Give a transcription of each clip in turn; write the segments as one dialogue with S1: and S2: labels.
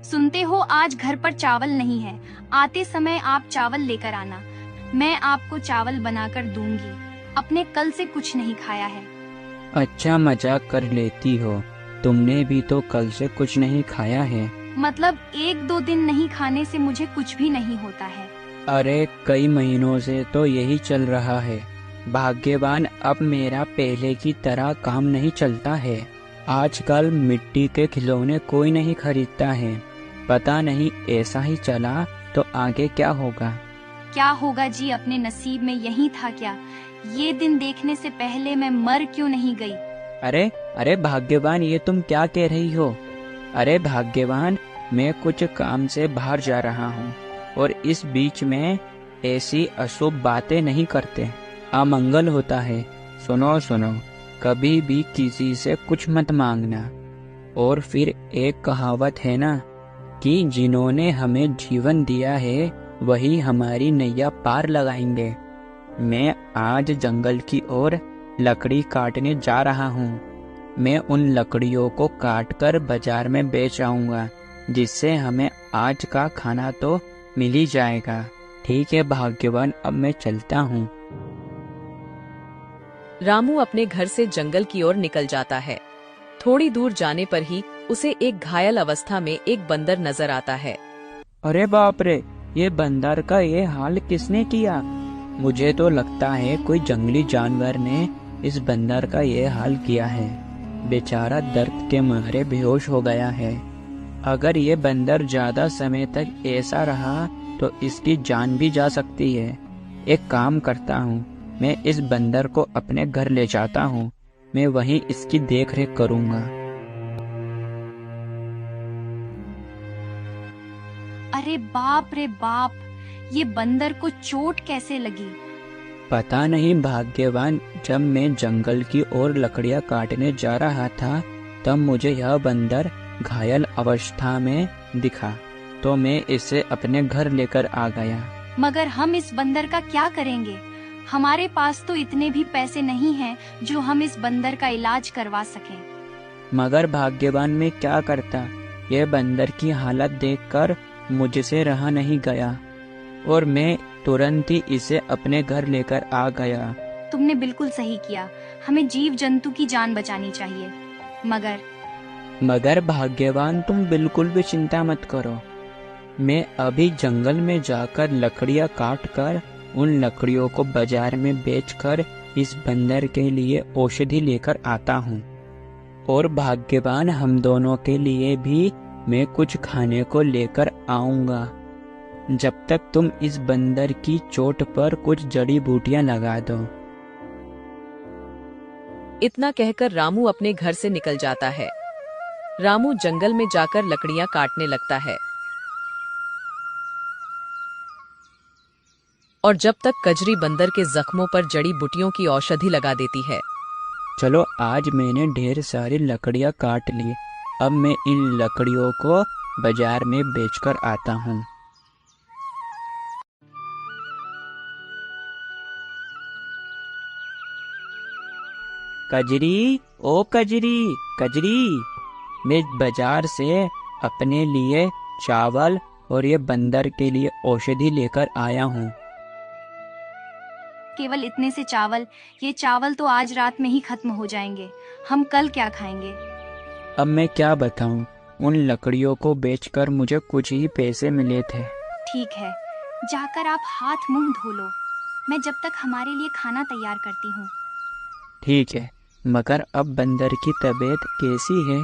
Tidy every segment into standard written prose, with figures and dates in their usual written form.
S1: सुनते हो, आज घर पर चावल नहीं है। आते समय आप चावल लेकर आना। मैं आपको चावल बनाकर दूंगी। अपने कल से कुछ नहीं खाया है।
S2: अच्छा, मजाक कर लेती हो। तुमने भी तो कल से कुछ नहीं खाया है।
S1: मतलब 1-2 दिन नहीं खाने से मुझे कुछ भी नहीं होता है।
S2: अरे कई महीनों से तो यही चल रहा है। भाग्यवान, अब मेरा पहले की तरह काम नहीं चलता है। आजकल मिट्टी के खिलौने कोई नहीं खरीदता है। पता नहीं ऐसा ही चला तो आगे क्या होगा।
S1: क्या होगा जी, अपने नसीब में यही था क्या? ये दिन देखने से पहले मैं मर क्यों नहीं गई?
S2: अरे अरे भाग्यवान, ये तुम क्या कह रही हो? अरे भाग्यवान, मैं कुछ काम से बाहर जा रहा हूँ और इस बीच में ऐसी अशुभ बातें नहीं करते, अमंगल होता है। सुनो सुनो, कभी भी किसी से कुछ मत मांगना। और फिर एक कहावत है ना कि जिन्होंने हमें जीवन दिया है वही हमारी नैया पार लगाएंगे। मैं आज जंगल की ओर लकड़ी काटने जा रहा हूँ। मैं उन लकड़ियों को काटकर बाजार में बेच आऊंगा, जिससे हमें आज का खाना तो मिल ही जाएगा। ठीक है भाग्यवान, अब मैं चलता हूँ।
S3: रामू अपने घर से जंगल की ओर निकल जाता है। थोड़ी दूर जाने पर ही उसे एक घायल अवस्था में एक बंदर नजर आता है।
S2: अरे बाप रे, ये बंदर का ये हाल किसने किया? मुझे तो लगता है कोई जंगली जानवर ने इस बंदर का ये हाल किया है। बेचारा दर्द के मारे बेहोश हो गया है। अगर ये बंदर ज्यादा समय तक ऐसा रहा तो इसकी जान भी जा सकती है। एक काम करता हूँ, मैं इस बंदर को अपने घर ले जाता हूँ। मैं वहीं इसकी देखरेख करूँगा।
S1: अरे बाप रे बाप, ये बंदर को चोट कैसे लगी?
S2: पता नहीं भाग्यवान, जब मैं जंगल की ओर लकड़ियां काटने जा रहा था तब मुझे यह बंदर घायल अवस्था में दिखा, तो मैं इसे अपने घर लेकर आ गया।
S1: मगर हम इस बंदर का क्या करेंगे? हमारे पास तो इतने भी पैसे नहीं हैं जो हम इस बंदर का इलाज करवा सकें।
S2: मगर भाग्यवान, मैं क्या करता? यह बंदर की हालत देखकर मुझसे रहा नहीं गया और मैं तुरंत ही इसे अपने घर लेकर आ गया।
S1: तुमने बिल्कुल सही किया। हमें जीव जंतु की जान बचानी चाहिए।
S2: मगर भाग्यवान, तुम बिल्कुल भी चिंता मत करो। मैं अभी जंगल में जाकर लकड़ियां काट कर उन लकड़ियों को बाजार में बेचकर इस बंदर के लिए औषधि लेकर आता हूँ। और भाग्यवान, हम दोनों के लिए भी मैं कुछ खाने को लेकर आऊंगा। जब तक तुम इस बंदर की चोट पर कुछ जड़ी बूटियां लगा दो।
S3: इतना कहकर रामू अपने घर से निकल जाता है। रामू जंगल में जाकर लकड़ियां काटने लगता है और जब तक कजरी बंदर के जख्मों पर जड़ी बूटियों की औषधि लगा देती है।
S2: चलो, आज मैंने ढेर सारी लकड़ियां काट ली। अब मैं इन लकड़ियों को बाजार में बेचकर आता हूँ। कजरी, ओ कजरी, कजरी, मैं बाजार से अपने लिए चावल और ये बंदर के लिए औषधि लेकर आया हूँ।
S1: केवल इतने से चावल? ये चावल तो आज रात में ही खत्म हो जाएंगे। हम कल क्या खाएंगे?
S2: अब मैं क्या बताऊं, उन लकड़ियों को बेचकर मुझे कुछ ही पैसे मिले थे।
S1: ठीक है, जाकर आप हाथ मुंह धो लो। मैं जब तक हमारे लिए खाना तैयार करती हूँ।
S2: ठीक है, मगर अब बंदर की तबीयत कैसी है?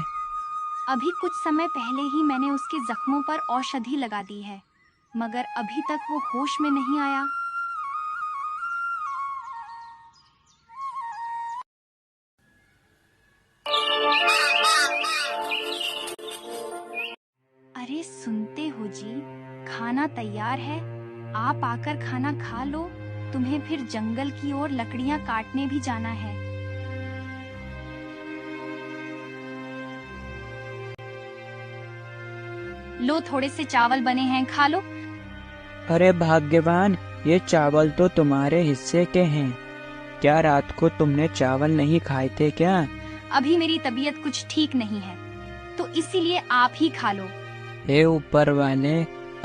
S1: अभी कुछ समय पहले ही मैंने उसके जख्मों पर औषधि लगा दी है, मगर अभी तक वो होश में नहीं आया। अरे सुनते हो जी, खाना तैयार है। आप आकर खाना खा लो। तुम्हें फिर जंगल की ओर लकड़ियां काटने भी जाना है। लो, थोड़े से चावल बने हैं, खा लो।
S2: अरे भाग्यवान, ये चावल तो तुम्हारे हिस्से के हैं। क्या रात को तुमने चावल नहीं खाए थे क्या?
S1: अभी मेरी तबीयत कुछ ठीक नहीं है, तो इसीलिए आप ही खा लो।
S2: हे ऊपर वाले,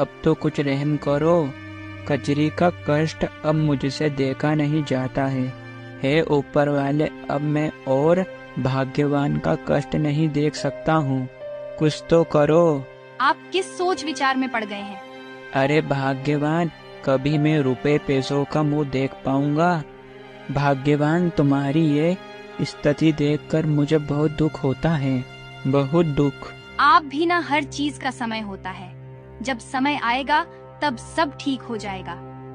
S2: अब तो कुछ रहम करो। कजरी का कष्ट अब मुझसे देखा नहीं जाता है। हे ऊपर वाले, अब मैं और भाग्यवान का कष्ट नहीं देख सकता हूँ। कुछ तो करो।
S1: आप किस सोच विचार में पड़ गए हैं?
S2: अरे भाग्यवान, कभी मैं रुपए पैसों का मुंह देख पाऊंगा? भाग्यवान, तुम्हारी ये स्थिति देखकर मुझे बहुत दुख होता है, बहुत दुख।
S1: आप भी ना, हर चीज का समय होता है। जब समय आएगा तब सब ठीक हो जाएगा।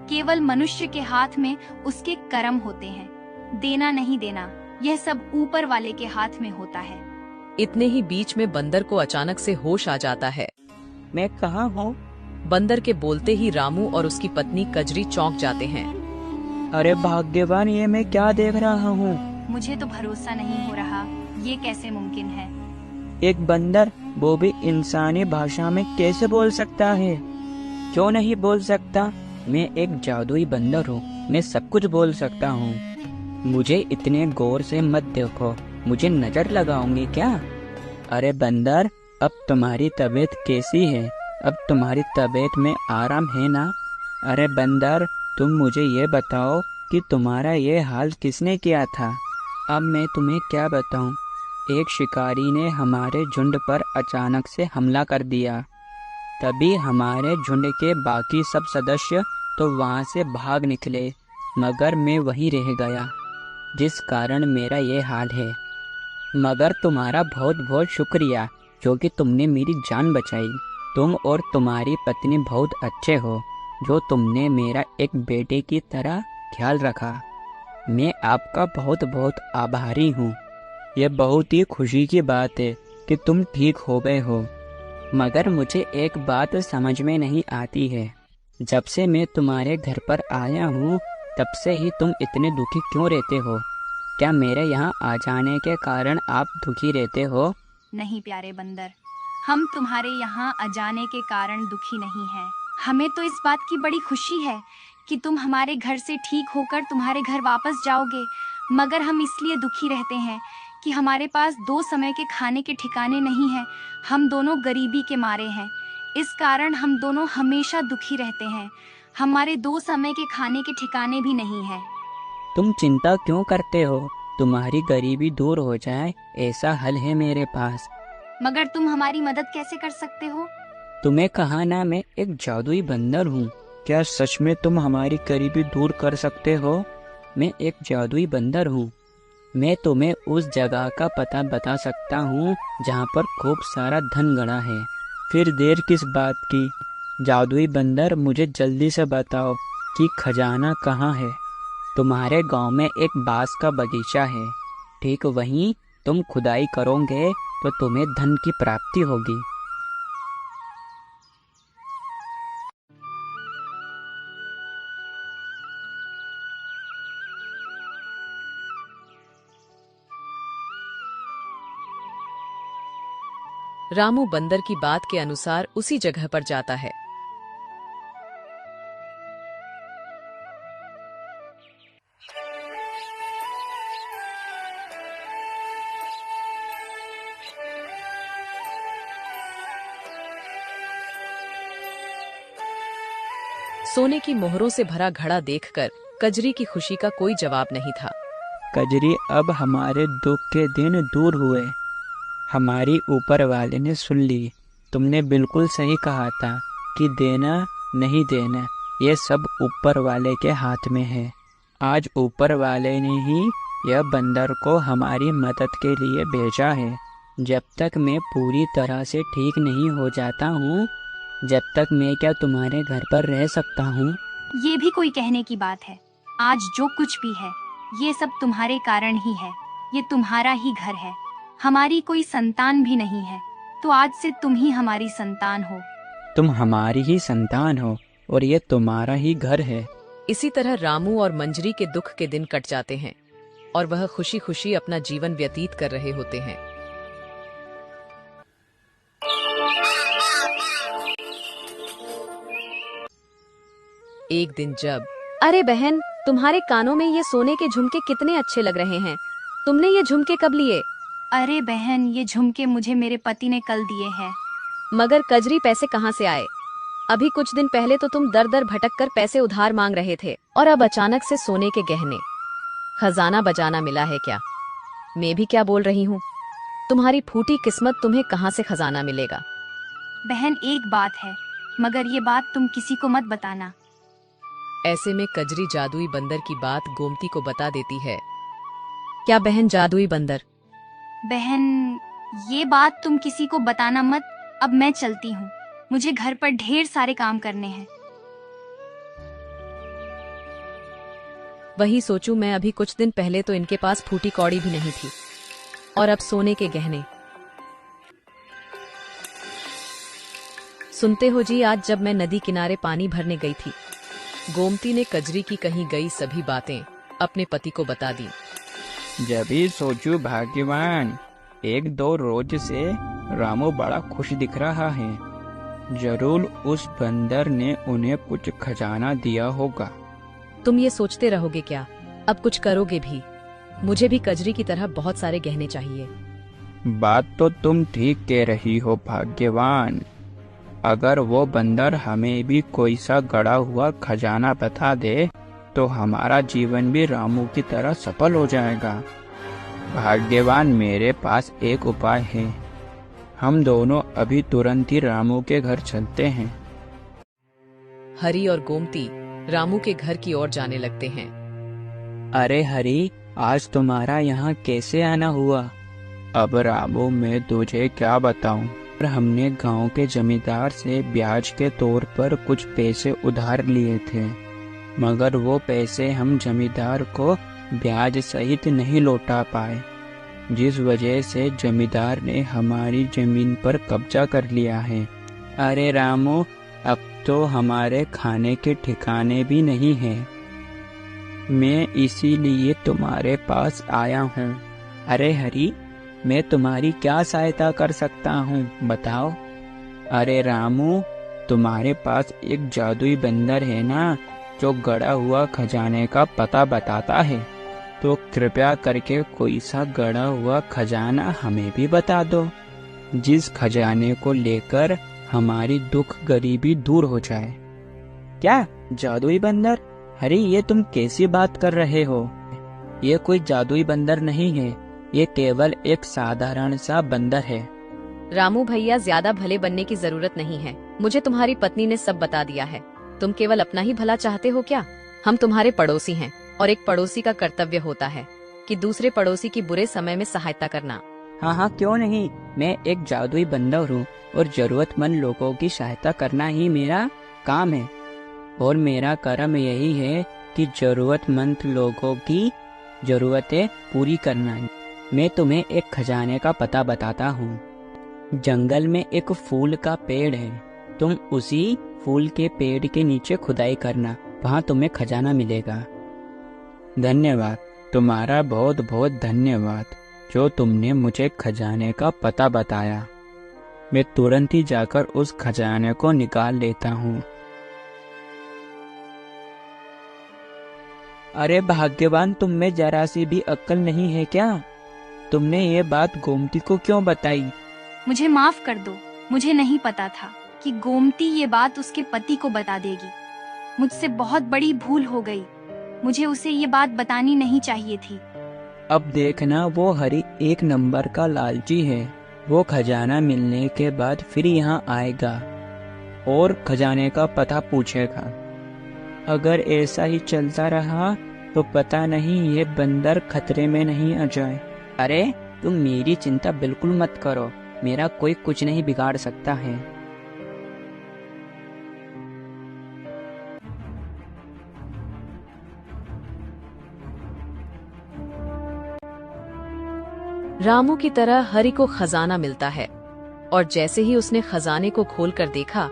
S1: केवल मनुष्य के हाथ में उसके कर्म होते हैं। देना नहीं देना, यह सब ऊपर वाले के हाथ में होता है।
S3: इतने ही बीच में बंदर को अचानक से होश आ जाता है।
S2: मैं कहाँ हूँ?
S3: बंदर के बोलते ही रामू और उसकी पत्नी कजरी चौंक जाते हैं।
S2: अरे भाग्यवान, ये मैं क्या देख रहा हूँ?
S1: मुझे तो भरोसा नहीं हो रहा, ये कैसे मुमकिन है?
S2: एक बंदर, वो भी इंसानी भाषा में कैसे बोल सकता है? क्यों नहीं बोल सकता? मैं एक जादुई बंदर हूँ, मैं सब कुछ बोल सकता हूँ। मुझे इतने गौर से मत देखो, मुझे नजर लगाओगे क्या? अरे बंदर, अब तुम्हारी तबीयत कैसी है? अब तुम्हारी तबीयत में आराम है ना? अरे बंदर, तुम मुझे ये बताओ कि तुम्हारा ये हाल किसने किया था? अब मैं तुम्हें क्या बताऊं? एक शिकारी ने हमारे झुंड पर अचानक से हमला कर दिया। तभी हमारे झुंड के बाकी सब सदस्य तो वहाँ से भाग निकले, मगर मैं वहीं रह गया, जिस कारण मेरा ये हाल है। मगर तुम्हारा बहुत बहुत शुक्रिया, जो कि तुमने मेरी जान बचाई। तुम और तुम्हारी पत्नी बहुत अच्छे हो, जो तुमने मेरा एक बेटे की तरह ख्याल रखा। मैं आपका बहुत बहुत आभारी हूँ। यह बहुत ही खुशी की बात है कि तुम ठीक हो गए हो। मगर मुझे एक बात समझ में नहीं आती है। जब से मैं तुम्हारे घर पर आया हूँ, तब से ही तुम इतने दुखी क्यों रहते हो? क्या मेरे यहाँ आ जाने के कारण आप दुखी रहते हो?
S1: नहीं प्यारे बंदर, हम तुम्हारे यहाँ अजाने के कारण दुखी नहीं हैं। हमें तो इस बात की बड़ी खुशी है कि तुम हमारे घर से ठीक होकर तुम्हारे घर वापस जाओगे। मगर हम इसलिए दुखी रहते हैं कि हमारे पास 2 समय के खाने के ठिकाने नहीं हैं। हम दोनों गरीबी के मारे हैं, इस कारण हम दोनों हमेशा दुखी रहते हैं। हमारे 2 समय के खाने के ठिकाने भी नहीं हैं।
S2: तुम चिंता क्यों करते हो? तुम्हारी गरीबी दूर हो जाए, ऐसा हल है मेरे पास।
S1: मगर तुम हमारी मदद कैसे कर सकते हो?
S2: तुम्हें कहा ना, मैं एक जादुई बंदर हूँ। क्या सच में तुम हमारी गरीबी दूर कर सकते हो? मैं एक जादुई बंदर हूँ। मैं तुम्हें उस जगह का पता बता सकता हूँ जहाँ पर खूब सारा धन गड़ा है। फिर देर किस बात की? जादुई बंदर, मुझे जल्दी से बताओ कि खजाना कहाँ है? तुम्हारे गांव में एक बांस का बगीचा है, ठीक वहीं तुम खुदाई करोगे तो तुम्हें धन की प्राप्ति होगी।
S3: रामू बंदर की बात के अनुसार उसी जगह पर जाता है। सोने की मोहरों से भरा घड़ा देखकर कजरी की खुशी का कोई जवाब नहीं था।
S2: कजरी, अब हमारे दुख के दिन दूर हुए। हमारी ऊपर वाले ने सुन ली। तुमने बिल्कुल सही कहा था कि देना नहीं देना, ये सब ऊपर वाले के हाथ में है। आज ऊपर वाले ने ही यह बंदर को हमारी मदद के लिए भेजा है। जब तक मैं पूरी तरह से ठीक नहीं हो जाता हूँ, जब तक मैं क्या तुम्हारे घर पर रह सकता हूँ?
S1: ये भी कोई कहने की बात है? आज जो कुछ भी है, ये सब तुम्हारे कारण ही है। ये तुम्हारा ही घर है। हमारी कोई संतान भी नहीं है, तो आज से तुम ही हमारी संतान हो।
S2: तुम हमारी ही संतान हो और ये तुम्हारा ही घर है।
S3: इसी तरह रामू और मंजरी के दुख के दिन कट जाते हैं और वह खुशी खुशी अपना जीवन व्यतीत कर रहे होते हैं। एक दिन जब
S4: अरे बहन, तुम्हारे कानों में ये सोने के झुमके कितने अच्छे लग रहे हैं। तुमने ये झुमके कब लिए?
S1: अरे बहन, ये झुमके मुझे मेरे पति ने कल दिए हैं।
S4: मगर कजरी पैसे कहाँ से आए? अभी कुछ दिन पहले तो तुम दर दर भटक कर पैसे उधार मांग रहे थे और अब अचानक से सोने के गहने, खजाना बजाना मिला है क्या? मैं भी क्या बोल रही हूँ? तुम्हारी फूटी किस्मत, तुम्हें कहाँ से खजाना मिलेगा?
S1: बहन एक बात है, मगर ये बात तुम किसी को मत बताना।
S3: ऐसे में कजरी जादुई बंदर की बात गोमती को बता देती है।
S4: क्या बहन जादुई बंदर?
S1: बहन ये बात तुम किसी को बताना मत। अब मैं चलती हूँ, मुझे घर पर ढेर सारे काम करने हैं।
S4: वही सोचूं मैं, अभी कुछ दिन पहले तो इनके पास फूटी कौड़ी भी नहीं थी और अब सोने के गहने। सुनते हो जी, आज जब मैं नदी किनारे पानी भरने गई थी,
S3: गोमती ने कजरी की कहीं गई सभी बातें अपने पति को बता दी।
S2: जब भी सोचू भाग्यवान, 1-2 रोज से रामू बड़ा खुश दिख रहा है। जरूर उस बंदर ने उन्हें कुछ खजाना दिया होगा।
S4: तुम ये सोचते रहोगे क्या? अब कुछ करोगे भी? मुझे भी कजरी की तरह बहुत सारे गहने चाहिए।
S2: बात तो तुम ठीक कह रही हो भाग्यवान। अगर वो बंदर हमें भी कोई सा गड़ा हुआ खजाना बता दे तो हमारा जीवन भी रामू की तरह सफल हो जाएगा। भाग्यवान, मेरे पास एक उपाय है। हम दोनों अभी तुरंत ही रामू के घर चलते हैं।
S3: हरी और गोमती रामू के घर की ओर जाने लगते हैं।
S2: अरे हरी, आज तुम्हारा यहाँ कैसे आना हुआ? अब रामू, मैं तुझे क्या बताऊं, पर हमने गांव के जमींदार से ब्याज के तौर पर कुछ पैसे उधार लिए थे, मगर वो पैसे हम जमींदार को ब्याज सहित नहीं लौटा पाए, जिस वजह से जमींदार ने हमारी जमीन पर कब्जा कर लिया है। अरे रामू, अब तो हमारे खाने के ठिकाने भी नहीं है। मैं इसीलिए तुम्हारे पास आया हूँ। अरे हरी, मैं तुम्हारी क्या सहायता कर सकता हूँ, बताओ? अरे रामू, तुम्हारे पास एक जादुई बंदर है ना, जो गड़ा हुआ खजाने का पता बताता है, तो कृपया करके कोई सा गड़ा हुआ खजाना हमें भी बता दो, जिस खजाने को लेकर हमारी दुख गरीबी दूर हो जाए। क्या जादुई बंदर? अरे ये तुम कैसी बात कर रहे हो? ये कोई जादुई बंदर नहीं है, ये केवल एक साधारण सा बंदर है।
S4: रामू भैया, ज्यादा भले बनने की जरूरत नहीं है। मुझे तुम्हारी पत्नी ने सब बता दिया है। तुम केवल अपना ही भला चाहते हो क्या? हम तुम्हारे पड़ोसी हैं और एक पड़ोसी का कर्तव्य होता है कि दूसरे पड़ोसी की बुरे समय में सहायता करना।
S2: हाँ, क्यों नहीं। मैं एक जादुई बंदर हूँ और जरूरतमंद लोगों की सहायता करना ही मेरा काम है, और मेरा कर्म यही है कि जरूरतमंद लोगों की जरूरतें पूरी करना। मैं तुम्हें एक खजाने का पता बताता हूँ। जंगल में एक फूल का पेड़ है, तुम उसी फूल के पेड़ के नीचे खुदाई करना, वहाँ तुम्हें खजाना मिलेगा। धन्यवाद, तुम्हारा बहुत बहुत धन्यवाद, जो तुमने मुझे खजाने का पता बताया। मैं तुरंत ही जाकर उस खजाने को निकाल लेता हूँ। अरे भाग्यवान, तुम में जरा सी भी अक्ल नहीं है क्या? तुमने ये बात गोमती को क्यों बताई?
S1: मुझे माफ कर दो, मुझे नहीं पता था कि गोमती ये बात उसके पति को बता देगी। मुझसे बहुत बड़ी भूल हो गई, मुझे उसे ये बात बतानी नहीं चाहिए थी।
S2: अब देखना, वो हरी एक नंबर का लालची है। वो खजाना मिलने के बाद फिर यहाँ आएगा और खजाने का पता पूछेगा। अगर ऐसा ही चलता रहा तो पता नहीं ये बंदर खतरे में नहीं आ जाए। अरे तुम मेरी चिंता बिल्कुल मत करो, मेरा कोई कुछ नहीं बिगाड़ सकता है।
S3: रामू की तरह हरि को खजाना मिलता है, और जैसे ही उसने खजाने को खोलकर देखा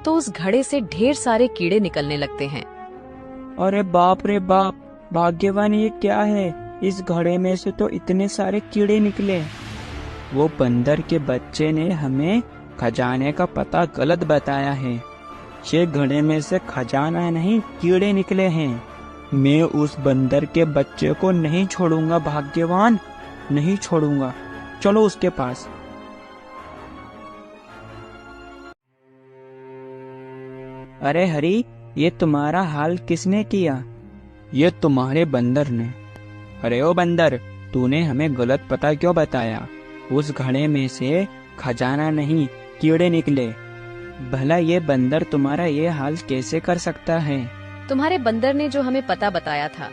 S3: तो उस घड़े से ढेर सारे कीड़े निकलने लगते हैं।
S2: अरे बाप रे बाप, भाग्यवान ये क्या है? इस घड़े में से तो इतने सारे कीड़े निकले। वो बंदर के बच्चे ने हमें खजाने का पता गलत बताया है। ये घड़े में से खजाना नहीं, कीड़े निकले हैं। मैं उस बंदर के बच्चे को नहीं छोड़ूंगा भाग्यवान, नहीं छोड़ूंगा। चलो उसके पास। अरे हरी, ये तुम्हारा हाल किसने किया? ये तुम्हारे बंदर ने। अरे ओ बंदर, तूने हमें गलत पता क्यों बताया? उस घड़े में से खजाना नहीं, कीड़े निकले। भला ये बंदर तुम्हारा ये हाल कैसे कर सकता है?
S4: तुम्हारे बंदर ने जो हमें पता बताया था,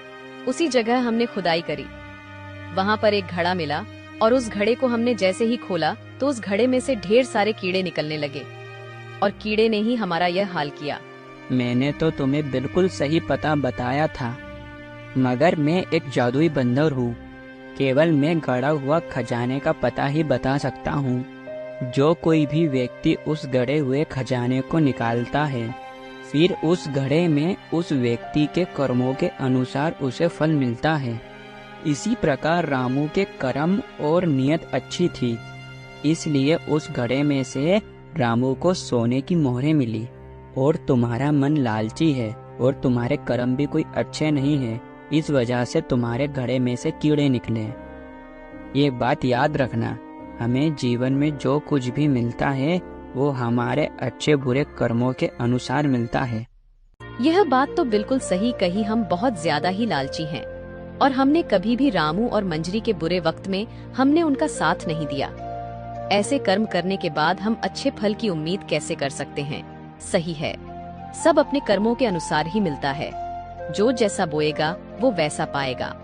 S4: उसी जगह हमने खुदाई करी। वहाँ पर एक घड़ा मिला और उस घड़े को हमने जैसे ही खोला तो उस घड़े में से ढेर सारे कीड़े निकलने लगे और कीड़े ने ही हमारा यह हाल किया।
S2: मैंने तो तुम्हें बिल्कुल सही पता बताया था, मगर मैं एक जादुई बंदर हूँ। केवल मैं गड़ा हुआ खजाने का पता ही बता सकता हूँ। जो कोई भी व्यक्ति उस गड़े हुए खजाने को निकालता है, फिर उस घड़े में उस व्यक्ति के कर्मों के अनुसार उसे फल मिलता है। इसी प्रकार रामू के कर्म और नियत अच्छी थी, इसलिए उस घड़े में से रामू को सोने की मोहरें मिली। और तुम्हारा मन लालची है और तुम्हारे कर्म भी कोई अच्छे नहीं है, इस वजह से तुम्हारे घड़े में से कीड़े निकले। ये बात याद रखना, हमें जीवन में जो कुछ भी मिलता है वो हमारे अच्छे बुरे कर्मों के अनुसार मिलता है।
S4: यह बात तो बिल्कुल सही कही। हम बहुत ज्यादा ही लालची हैं और हमने कभी भी रामू और मंजरी के बुरे वक्त में हमने उनका साथ नहीं दिया। ऐसे कर्म करने के बाद हम अच्छे फल की उम्मीद कैसे कर सकते हैं? सही है, सब अपने कर्मों के अनुसार ही मिलता है। जो जैसा बोएगा वो वैसा पाएगा।